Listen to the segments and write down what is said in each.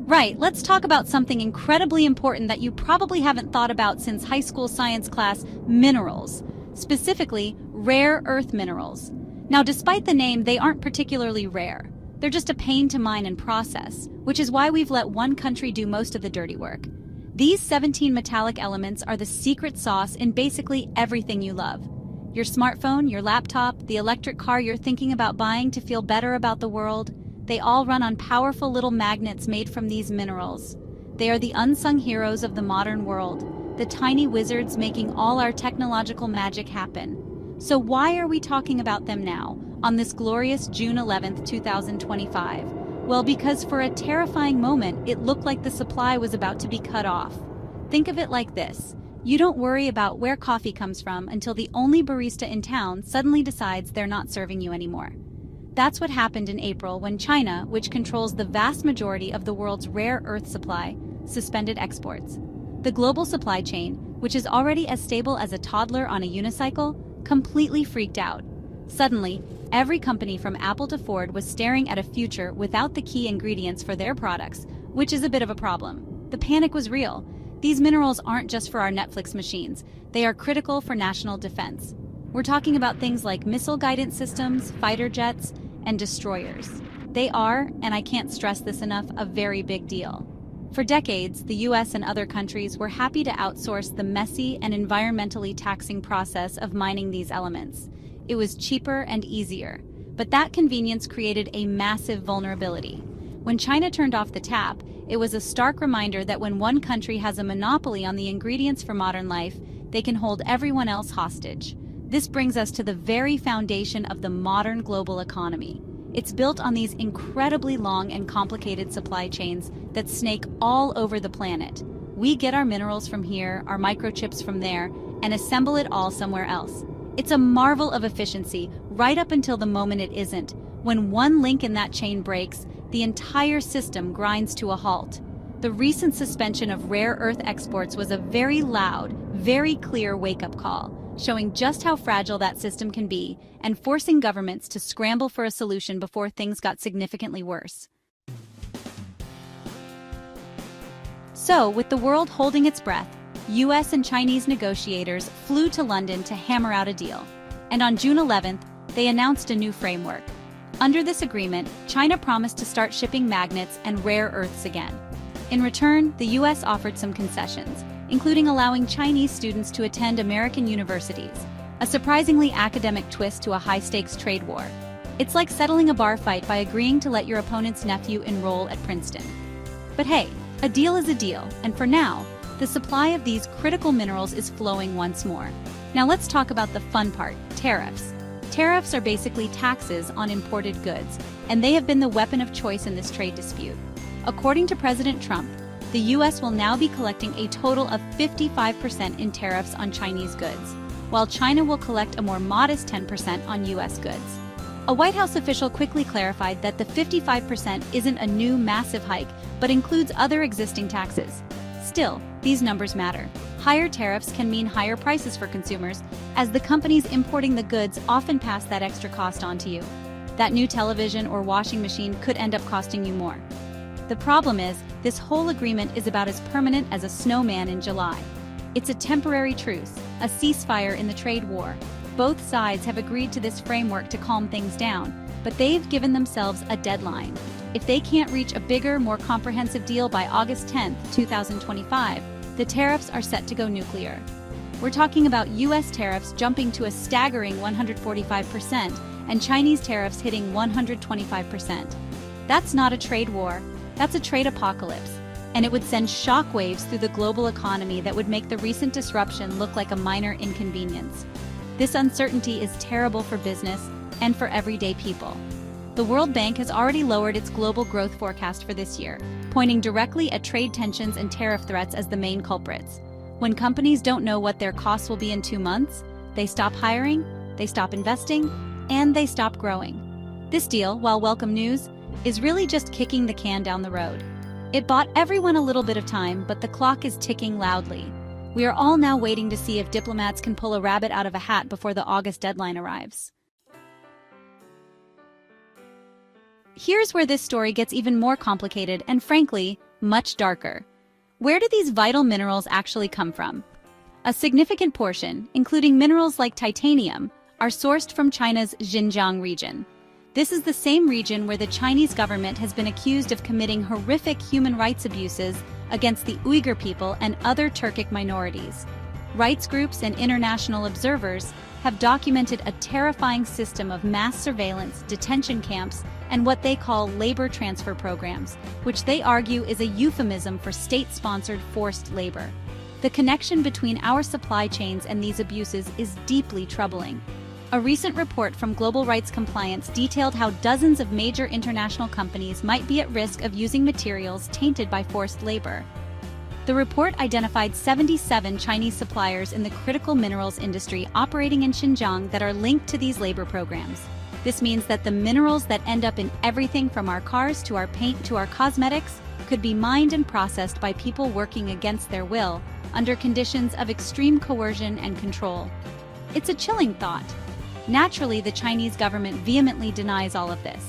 Right, let's talk about something incredibly important that you probably haven't thought about since high school science class: minerals. Specifically, rare earth minerals. Now, despite the name, they aren't particularly rare. They're just a pain to mine and process, which is why we've let one country do most of the dirty work. These 17 metallic elements are the secret sauce in basically everything you love. Your smartphone, your laptop, the electric car you're thinking about buying to feel better about the world, they all run on powerful little magnets made from these minerals. They are the unsung heroes of the modern world, the tiny wizards making all our technological magic happen. So why are we talking about them now, on this glorious June 11th, 2025? Well, because for a terrifying moment, it looked like the supply was about to be cut off. Think of it like this. You don't worry about where coffee comes from until the only barista in town suddenly decides they're not serving you anymore. That's what happened in April when China, which controls the vast majority of the world's rare earth supply, suspended exports. The global supply chain, which is already as stable as a toddler on a unicycle, completely freaked out. Suddenly, every company from Apple to Ford was staring at a future without the key ingredients for their products, which is a bit of a problem. The panic was real. These minerals aren't just for our Netflix machines, they are critical for national defense. We're talking about things like missile guidance systems, fighter jets, and destroyers. They are, and I can't stress this enough, a very big deal. For decades, the US and other countries were happy to outsource the messy and environmentally taxing process of mining these elements. It was cheaper and easier, but that convenience created a massive vulnerability. When China turned off the tap, it was a stark reminder that when one country has a monopoly on the ingredients for modern life, they can hold everyone else hostage. This brings us to the very foundation of the modern global economy. It's built on these incredibly long and complicated supply chains that snake all over the planet. We get our minerals from here, our microchips from there, and assemble it all somewhere else. It's a marvel of efficiency, right up until the moment it isn't. When one link in that chain breaks, the entire system grinds to a halt. The recent suspension of rare earth exports was a very loud, very clear wake-up call, showing just how fragile that system can be and forcing governments to scramble for a solution before things got significantly worse. So, with the world holding its breath, US and Chinese negotiators flew to London to hammer out a deal. And on June 11th, they announced a new framework. Under this agreement, China promised to start shipping magnets and rare earths again. In return, the US offered some concessions, including allowing Chinese students to attend American universities, a surprisingly academic twist to a high-stakes trade war. It's like settling a bar fight by agreeing to let your opponent's nephew enroll at Princeton. But hey, a deal is a deal, and for now, the supply of these critical minerals is flowing once more. Now let's talk about the fun part: tariffs. Tariffs are basically taxes on imported goods, and they have been the weapon of choice in this trade dispute. According to President Trump, the US will now be collecting a total of 55% in tariffs on Chinese goods, while China will collect a more modest 10% on US goods. A White House official quickly clarified that the 55% isn't a new massive hike, but includes other existing taxes. Still, these numbers matter. Higher tariffs can mean higher prices for consumers, as the companies importing the goods often pass that extra cost on to you. That new television or washing machine could end up costing you more. The problem is, this whole agreement is about as permanent as a snowman in July. It's a temporary truce, a ceasefire in the trade war. Both sides have agreed to this framework to calm things down, but they've given themselves a deadline. If they can't reach a bigger, more comprehensive deal by August 10, 2025, the tariffs are set to go nuclear. We're talking about US tariffs jumping to a staggering 145% and Chinese tariffs hitting 125%. That's not a trade war, that's a trade apocalypse, and it would send shockwaves through the global economy that would make the recent disruption look like a minor inconvenience. This uncertainty is terrible for business and for everyday people. The World Bank has already lowered its global growth forecast for this year, pointing directly at trade tensions and tariff threats as the main culprits. When companies don't know what their costs will be in 2 months, they stop hiring, they stop investing, and they stop growing. This deal, while welcome news, is really just kicking the can down the road. It bought everyone a little bit of time, but the clock is ticking loudly. We are all now waiting to see if diplomats can pull a rabbit out of a hat before the August deadline arrives. Here's where this story gets even more complicated and, frankly, much darker. Where do these vital minerals actually come from? A significant portion, including minerals like titanium, are sourced from China's Xinjiang region. This is the same region where the Chinese government has been accused of committing horrific human rights abuses against the Uyghur people and other Turkic minorities. Rights groups and international observers have documented a terrifying system of mass surveillance, detention camps, and what they call labor transfer programs, which they argue is a euphemism for state-sponsored forced labor. The connection between our supply chains and these abuses is deeply troubling. A recent report from Global Rights Compliance detailed how dozens of major international companies might be at risk of using materials tainted by forced labor. The report identified 77 Chinese suppliers in the critical minerals industry operating in Xinjiang that are linked to these labor programs. This means that the minerals that end up in everything from our cars to our paint to our cosmetics could be mined and processed by people working against their will, under conditions of extreme coercion and control. It's a chilling thought. Naturally, the Chinese government vehemently denies all of this.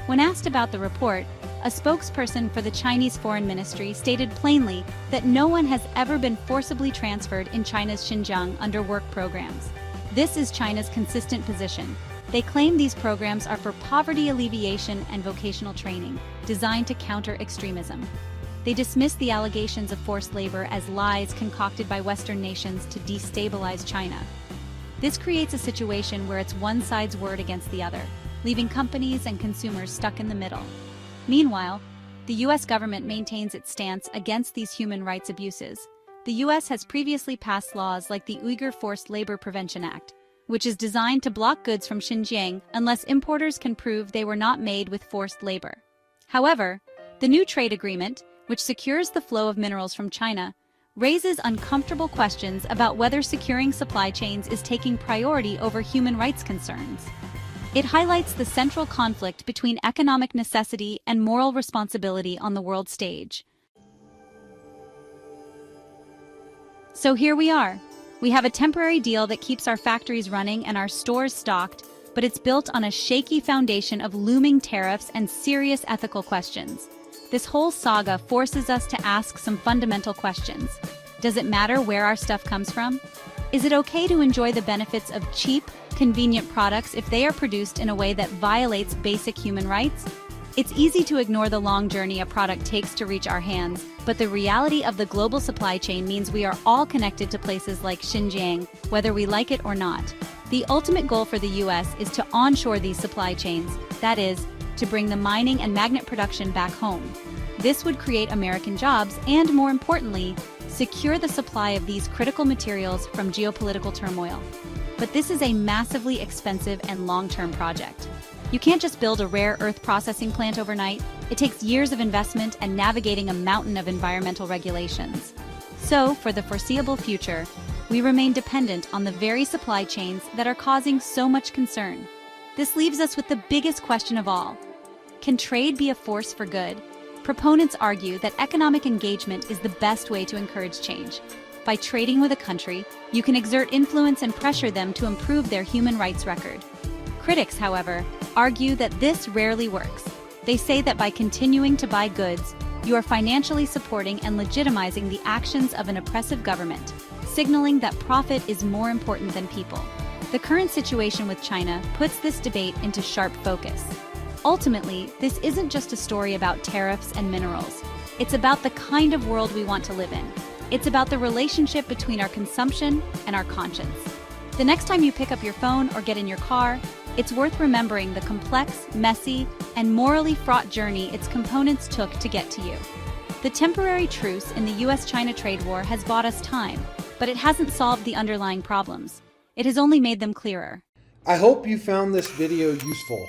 When asked about the report, a spokesperson for the Chinese Foreign Ministry stated plainly that no one has ever been forcibly transferred in China's Xinjiang under work programs. This is China's consistent position. They claim these programs are for poverty alleviation and vocational training, designed to counter extremism. They dismiss the allegations of forced labor as lies concocted by Western nations to destabilize China. This creates a situation where it's one side's word against the other, leaving companies and consumers stuck in the middle. Meanwhile, the U.S. government maintains its stance against these human rights abuses. The U.S. has previously passed laws like the Uyghur Forced Labor Prevention Act, which is designed to block goods from Xinjiang unless importers can prove they were not made with forced labor. However, the new trade agreement, which secures the flow of minerals from China, raises uncomfortable questions about whether securing supply chains is taking priority over human rights concerns. It highlights the central conflict between economic necessity and moral responsibility on the world stage. So here we are. We have a temporary deal that keeps our factories running and our stores stocked, but it's built on a shaky foundation of looming tariffs and serious ethical questions. This whole saga forces us to ask some fundamental questions. Does it matter where our stuff comes from? Is it okay to enjoy the benefits of cheap, convenient products if they are produced in a way that violates basic human rights? It's easy to ignore the long journey a product takes to reach our hands, but the reality of the global supply chain means we are all connected to places like Xinjiang, whether we like it or not. The ultimate goal for the U.S. is to onshore these supply chains, that is, to bring the mining and magnet production back home. This would create American jobs and, more importantly, secure the supply of these critical materials from geopolitical turmoil. But this is a massively expensive and long-term project. You can't just build a rare earth processing plant overnight. It takes years of investment and navigating a mountain of environmental regulations. So, for the foreseeable future, we remain dependent on the very supply chains that are causing so much concern. This leaves us with the biggest question of all. Can trade be a force for good? Proponents argue that economic engagement is the best way to encourage change. By trading with a country, you can exert influence and pressure them to improve their human rights record. Critics, however, argue that this rarely works. They say that by continuing to buy goods, you are financially supporting and legitimizing the actions of an oppressive government, signaling that profit is more important than people. The current situation with China puts this debate into sharp focus. Ultimately, this isn't just a story about tariffs and minerals. It's about the kind of world we want to live in. It's about the relationship between our consumption and our conscience. The next time you pick up your phone or get in your car, it's worth remembering the complex, messy, and morally fraught journey its components took to get to you. The temporary truce in the US-China trade war has bought us time, but it hasn't solved the underlying problems. It has only made them clearer. I hope you found this video useful.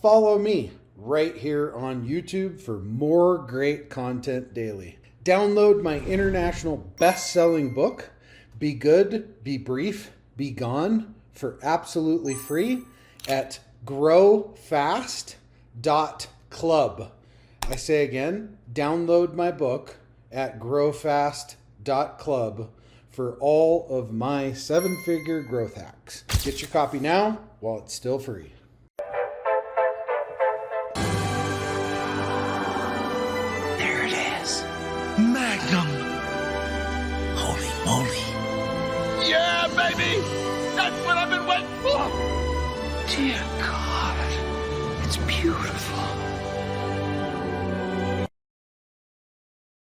Follow me right here on YouTube for more great content daily. Download my international best-selling book, Be Good, Be Brief, Be Gone, for absolutely free at growfast.club. I say again, download my book at growfast.club for all of my 7-figure growth hacks. Get your copy now while it's still free. There it is. Magnum. Holy moly. Yeah, baby! That's what I've been waiting for! Dear God, it's beautiful.